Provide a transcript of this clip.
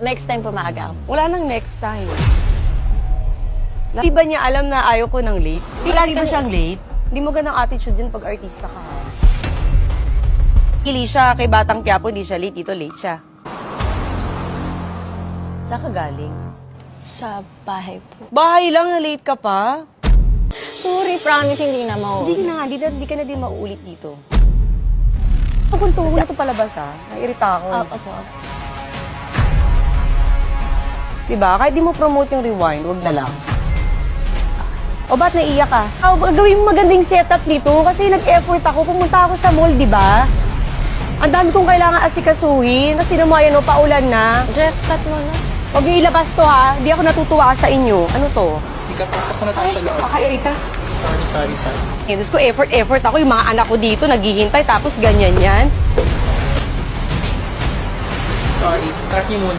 Next time pumaga ako. Wala nang next time. Di ba niya alam na ayaw ko ng late? Lagi ba siyang late? Hindi mo ganang attitude yun pag artista ka. Ili siya kay Batang Quiapo, di siya late. Dito late siya. Saan ka galing? Sa bahay po. Bahay lang na late ka pa? Sorry, promise hindi na mauulit. Hindi ka na din mauulit dito. Kung tungo na ito palabas ha, nairita ako. Opo. Diba? Kahit di mo promote yung rewind, wag na lang. O ba't naiyak ka? Gawin mo magandang setup dito kasi nag-effort ako. Pumunta ako sa mall, di ba? Ang dami kong kailangan asikasuhin. Kasi naman yan, paulan na. Jeff, cut mo na. Huwag niyo ilabas to ha. Di ako natutuwa sa inyo. Ano to? Hindi ka pasok na tayo sa loob. Kakairita. Sorry. Tapos ko effort ako. Yung mga anak ko dito naghihintay tapos ganyan yan. Sorry. Cut niyo muna.